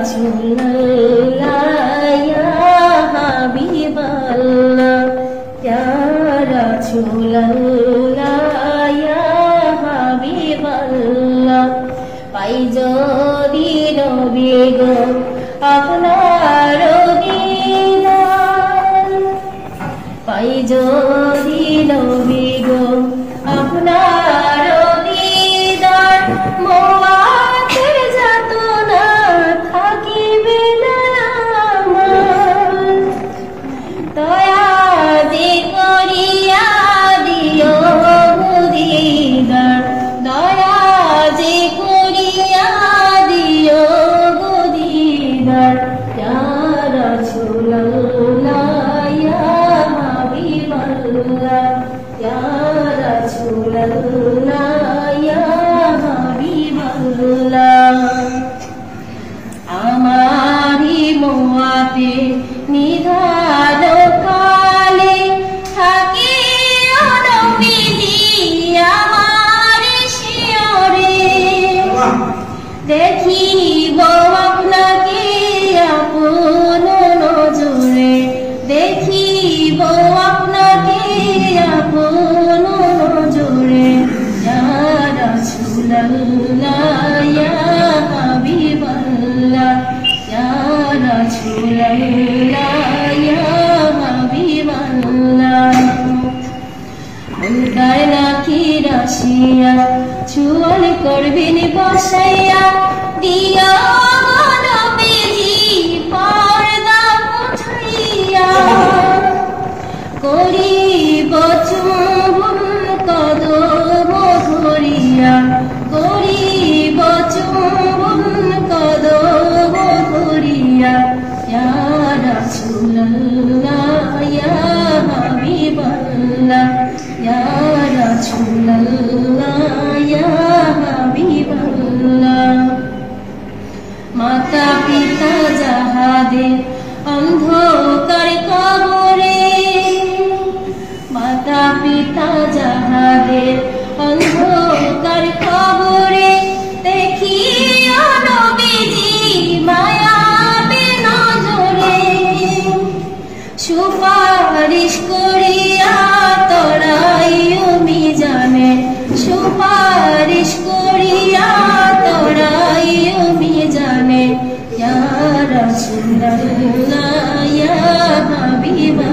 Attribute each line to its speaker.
Speaker 1: Rasulullah ya Habiballah ya Rasulullah ya Habiballah পাই যদি নবী গো আপনার দিদার পাই যদি নবী গো আপনার দিদার মোয়াতের যাতনা থাকিবে না আমার দয়া যে করিয়া দিও দিদার দয়া যে করিয়া দিও দিদার ইয়া রাসূলুল্লাহ ইয়া হাবিবাল্লাহ ইয়া রাসূলুল্লাহ ইয়া হাবিবাল্লাহ আমারি মোয়াতে নিধান কালে থাকে নবীজি আমার শিয়রে দেখিব আপনাকে আপন নজরে দেখিব আপনাকে আপন নজরে ইয়া রাসূলুল্লাহ ইয়া হাবিবাল্লাহ ইয়া রাসূলুল্লাহ ইয়া হাবিবাল্লাহ মুনকার নাকির আসিয়া চুয়াল করবেন বসাইয়া দিয়া নবীজি পর্দা উঠাইয়া করিব চুম্বন কদম ধরিয়া করিব চুম্বন কদম ধরিয়া ইয়া রাসূলুল্লাহ ইয়া হাবিবাল্লাহ ইয়া রাসূলুল্লাহ ইয়া হাবিবাল্লাহ মাতা পিতা যাহাদের অন্ধকার কবরে মাতা পিতা যাহাদের অন্ধকার কবরে দেখিও নবীজি মায়াবী নজরে সুপারিশ করিয়া তরাইও মিজানে সুপারিশ করিয়া তরাইও মিজানে ইয়া রাসূলুল্লাহ ইয়া হাবিবাল্লাহ